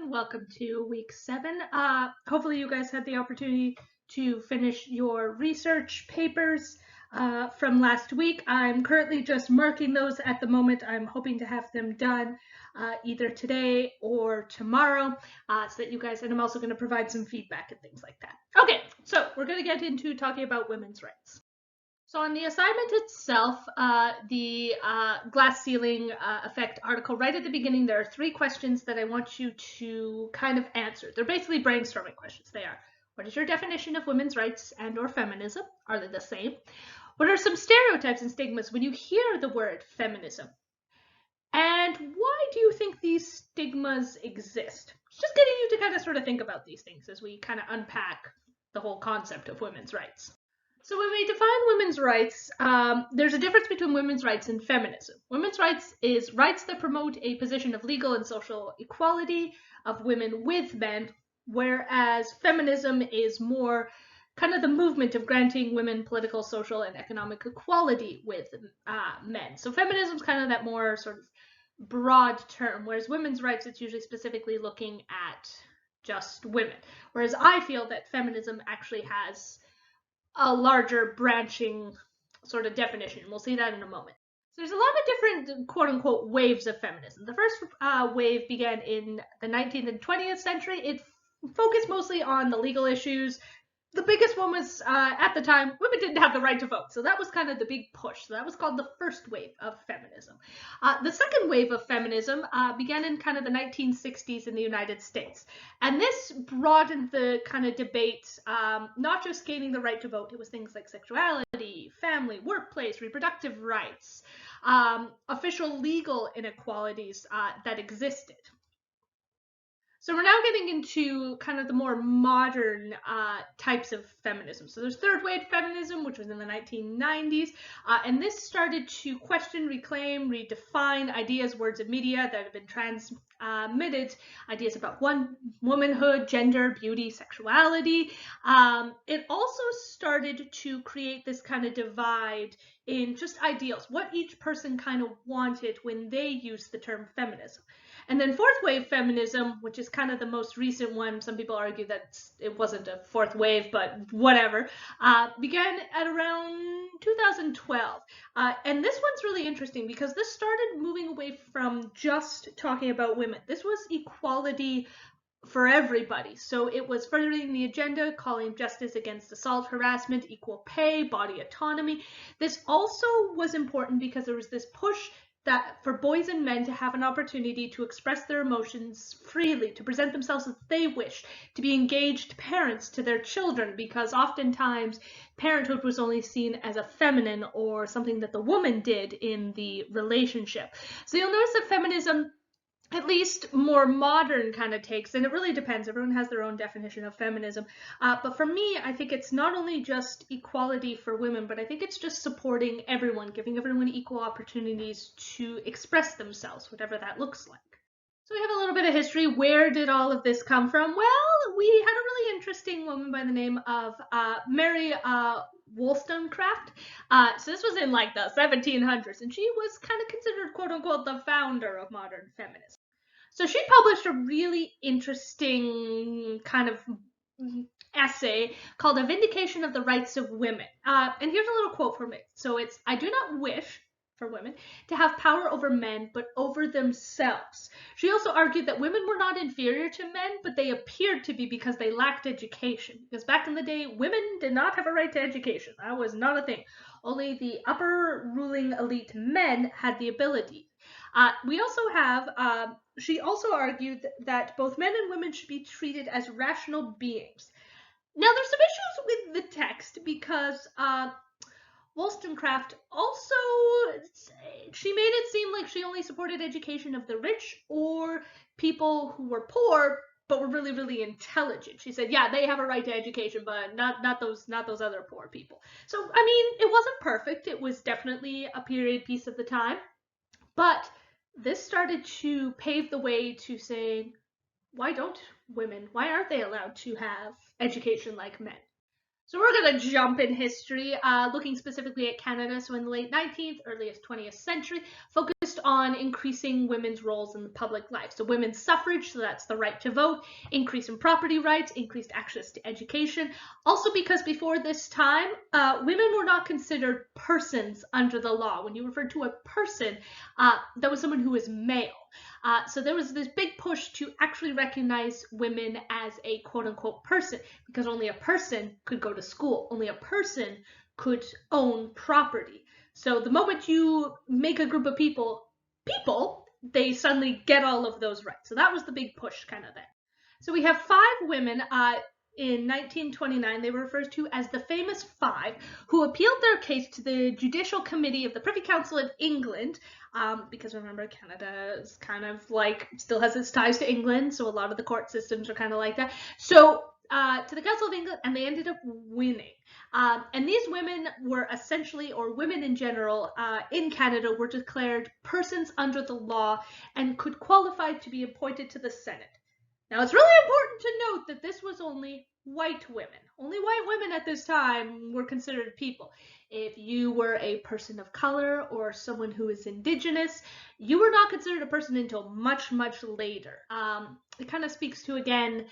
everyone. Welcome to week 7. Hopefully you guys had the opportunity to finish your research papers from last week. I'm currently just marking those at the moment. I'm hoping to have them done either today or tomorrow so that you guys, and I'm also going to provide some feedback and things like that. Okay, so we're going to get into talking about women's rights. So on the assignment itself, the glass ceiling effect article, right at the beginning, there are 3 questions that I want you to kind of answer. They're basically brainstorming questions. They are, what is your definition of women's rights and or feminism? Are they the same? What are some stereotypes and stigmas when you hear the word feminism? And why do you think these stigmas exist? It's just getting you to kind of sort of think about these things as we kind of unpack the whole concept of women's rights. So when we define women's rights, there's a difference between women's rights and feminism. Women's rights is rights that promote a position of legal and social equality of women with men, whereas feminism is more kind of the movement of granting women political, social, and economic equality with men. So feminism is kind of that more sort of broad term, whereas women's rights, it's usually specifically looking at just women. Whereas I feel that feminism actually has a larger branching sort of definition. We'll see that in a moment. So there's a lot of different quote unquote waves of feminism. The first wave began in the 19th and 20th century. It focused mostly on the legal issues. The biggest one was at the time, women didn't have the right to vote. So that was kind of the big push. So that was called the first wave of feminism. The second wave of feminism began in kind of the 1960s in the United States. And this broadened the kind of debate, not just gaining the right to vote. It was things like sexuality, family, workplace, reproductive rights, official legal inequalities that existed. So we're now getting into kind of the more modern types of feminism. So there's third wave feminism, which was in the 1990s, and this started to question, reclaim, redefine ideas, words, and media that have been transmitted, ideas about womanhood, gender, beauty, sexuality. It also started to create this kind of divide in just ideals, what each person kind of wanted when they used the term feminism. And then fourth wave feminism, which is kind of the most recent one, some people argue that it wasn't a fourth wave, but whatever, began at around 2012. And this one's really interesting because this started moving away from just talking about women. This was equality for everybody. So it was furthering the agenda, calling justice against assault, harassment, equal pay, body autonomy. This also was important because there was this push that for boys and men to have an opportunity to express their emotions freely, to present themselves as they wish, to be engaged parents to their children, because oftentimes parenthood was only seen as a feminine or something that the woman did in the relationship. So you'll notice that feminism, at least more modern kind of takes, and it really depends. Everyone has their own definition of feminism. But for me, I think it's not only just equality for women, but I think it's just supporting everyone, giving everyone equal opportunities to express themselves, whatever that looks like. So we have a little bit of history. Where did all of this come from? Well, we had a really interesting woman by the name of Mary Wollstonecraft. So this was in like the 1700s, and she was kind of considered quote unquote the founder of modern feminism. So she published a really interesting kind of essay called A Vindication of the Rights of Women. And here's a little quote from it. So it's, I do not wish for women to have power over men, but over themselves. She also argued that women were not inferior to men, but they appeared to be because they lacked education. Because back in the day, women did not have a right to education. That was not a thing. Only the upper ruling elite men had the ability. We also have, she also argued that both men and women should be treated as rational beings. Now, there's some issues with the text because Wollstonecraft also, she made it seem like she only supported education of the rich or people who were poor but were really, really intelligent. She said, yeah, they have a right to education, but not those other poor people. So, I mean, it wasn't perfect. It was definitely a period piece of the time. But this started to pave the way to saying, why aren't they allowed to have education like men? So we're going to jump in history, looking specifically at Canada. So in the late 19th, earliest 20th century, focused on increasing women's roles in the public life. So women's suffrage, so that's the right to vote, increase in property rights, increased access to education. Also because before this time, women were not considered persons under the law. When you referred to a person, that was someone who was male. So there was this big push to actually recognize women as a quote unquote person, because only a person could go to school, only a person could own property. So the moment you make a group of people, they suddenly get all of those rights. So that was the big push kind of then. So we have 5 women in 1929, they were referred to as the famous 5, who appealed their case to the Judicial Committee of the Privy Council of England, because remember, Canada is kind of like, still has its ties to England, so a lot of the court systems are kind of like that. So to the Council of England, and they ended up winning. And these women were essentially, or women in general, in Canada were declared persons under the law and could qualify to be appointed to the Senate. Now, it's really important to note that this was only white women. Only white women at this time were considered people. If you were a person of color or someone who is indigenous, you were not considered a person until much, much later. It kind of speaks to, again,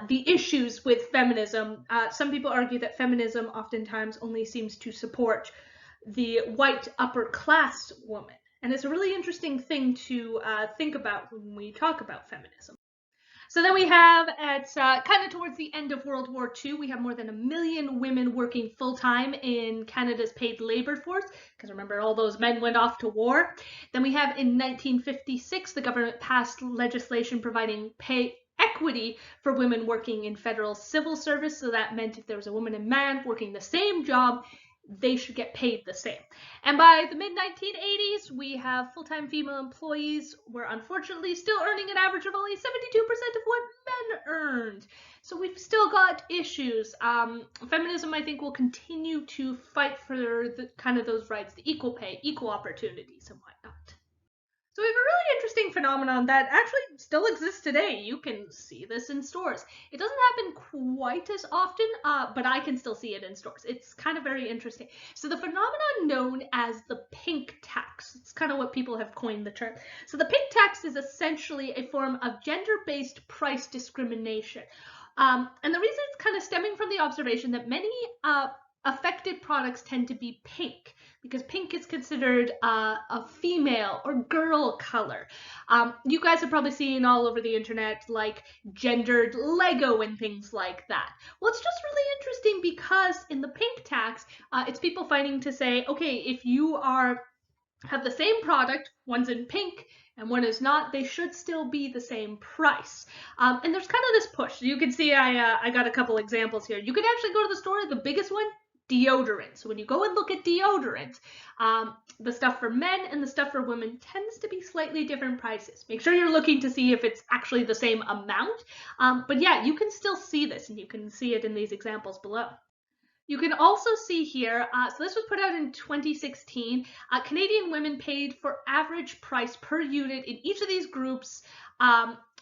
the issues with feminism. Some people argue that feminism oftentimes only seems to support the white upper class woman. And it's a really interesting thing to think about when we talk about feminism. So then we have, at kind of towards the end of World War II, we have more than 1 million women working full-time in Canada's paid labor force, because remember, all those men went off to war. Then we have in 1956, the government passed legislation providing pay equity for women working in federal civil service. So that meant if there was a woman and man working the same job, they should get paid the same. And by the mid-1980s, we have full-time female employees were unfortunately still earning an average of only 72% of what men earned. So we've still got issues. Feminism, I think, will continue to fight for the kind of those rights, the equal pay, equal opportunities, and whatnot. So we have a really interesting phenomenon that actually still exists today. You can see this in stores. It doesn't happen quite as often, but I can still see it in stores. It's kind of very interesting. So the phenomenon known as the pink tax, it's kind of what people have coined the term. So the pink tax is essentially a form of gender-based price discrimination. And the reason it's kind of stemming from the observation that many affected products tend to be pink, because pink is considered a female or girl color. You guys have probably seen all over the internet like gendered Lego and things like that. Well, it's just really interesting because in the pink tax, it's people fighting to say, okay, if you have the same product, one's in pink and one is not, they should still be the same price. And there's kind of this push. You can see I got a couple examples here. You can actually go to the store, the biggest one, deodorant. So when you go and look at deodorant, the stuff for men and the stuff for women tends to be slightly different prices. Make sure you're looking to see if it's actually the same amount. But yeah, you can still see this, and you can see it in these examples below. You can also see here, so this was put out in 2016, Canadian women paid for average price per unit in each of these groups.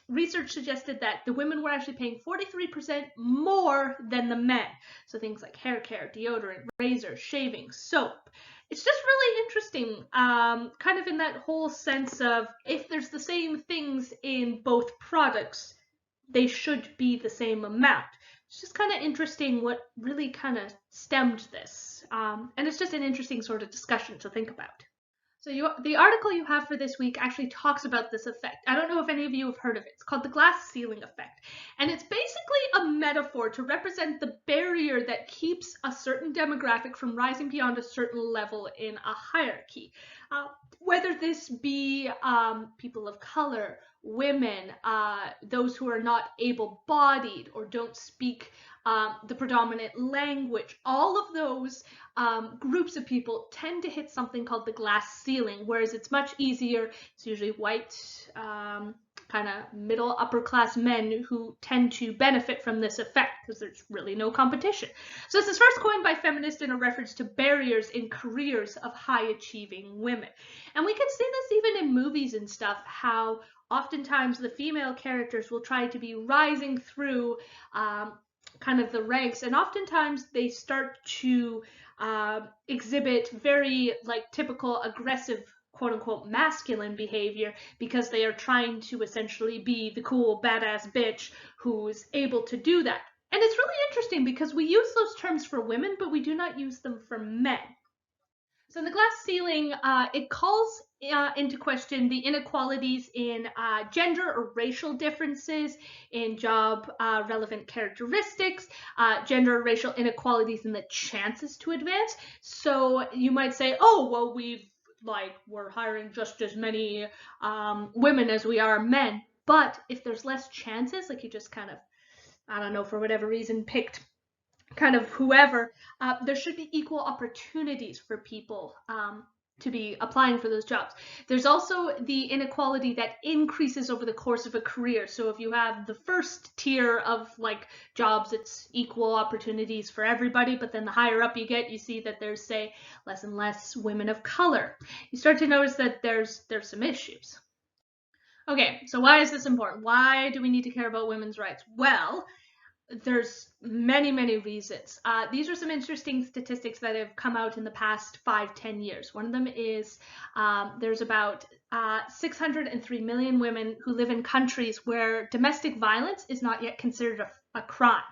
Research suggested that the women were actually paying 43% more than the men. So things like hair care, deodorant, razors, shaving, soap. It's just really interesting, kind of in that whole sense of if there's the same things in both products, they should be the same amount. It's just kind of interesting what really kind of stemmed this. And it's just an interesting sort of discussion to think about. So the article you have for this week actually talks about this effect. I don't know if any of you have heard of it. It's called the glass ceiling effect. And it's basically a metaphor to represent the barrier that keeps a certain demographic from rising beyond a certain level in a hierarchy. Whether this be people of color, women, those who are not able-bodied or don't speak the predominant language, all of those groups of people tend to hit something called the glass ceiling, whereas it's much easier. It's usually white, kind of middle upper class men who tend to benefit from this effect because there's really no competition. So this is first coined by feminists in a reference to barriers in careers of high achieving women. And we can see this even in movies and stuff, how oftentimes the female characters will try to be rising through kind of the ranks, and oftentimes they start to exhibit very like typical aggressive quote unquote masculine behavior because they are trying to essentially be the cool badass bitch who's able to do that. And it's really interesting because we use those terms for women, but we do not use them for men. So in the glass ceiling, it calls into question the inequalities in gender or racial differences in job relevant characteristics, gender or racial inequalities in the chances to advance. So you might say, oh, well, we're hiring just as many women as we are men. But if there's less chances, like you just kind of, I don't know, for whatever reason, picked kind of whoever, there should be equal opportunities for people to be applying for those jobs. There's also the inequality that increases over the course of a career. So if you have the first tier of like jobs, it's equal opportunities for everybody, but then the higher up you get, you see that there's, say, less and less women of color. You start to notice that there's some issues. Okay, so why is this important? Why do we need to care about women's rights? Well, there's many reasons. These are some interesting statistics that have come out in the past 5-10 years. One of them is there's about 603 million women who live in countries where domestic violence is not yet considered a crime.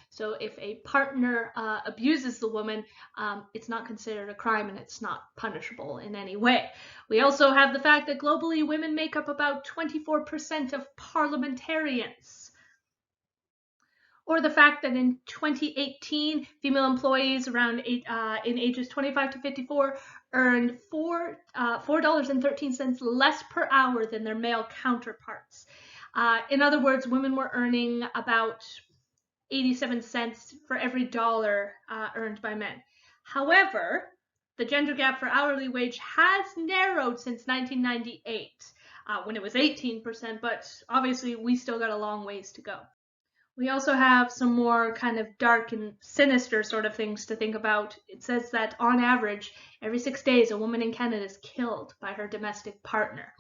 So if a partner abuses the woman, it's not considered a crime and it's not punishable in any way. We also have the fact that globally women make up about 24% of parliamentarians. Or the fact that in 2018, female employees around in ages 25 to 54 earned $4.13 less per hour than their male counterparts. In other words, women were earning about 87 cents for every dollar earned by men. However, the gender gap for hourly wage has narrowed since 1998, when it was 18%, but obviously we still got a long ways to go. We also have some more kind of dark and sinister sort of things to think about. It says that on average, every 6 days, a woman in Canada is killed by her domestic partner.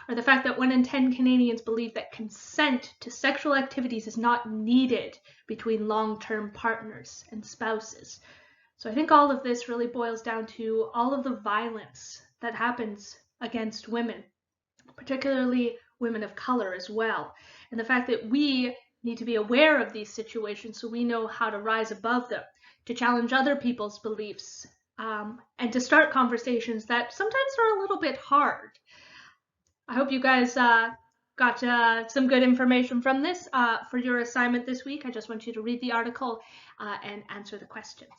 Or the fact that 1 in 10 Canadians believe that consent to sexual activities is not needed between long-term partners and spouses. So I think all of this really boils down to all of the violence that happens against women, particularly women of color as well. And the fact that we need to be aware of these situations so we know how to rise above them, to challenge other people's beliefs, and to start conversations that sometimes are a little bit hard. I hope you guys got some good information from this. For your assignment this week, I just want you to read the article and answer the questions.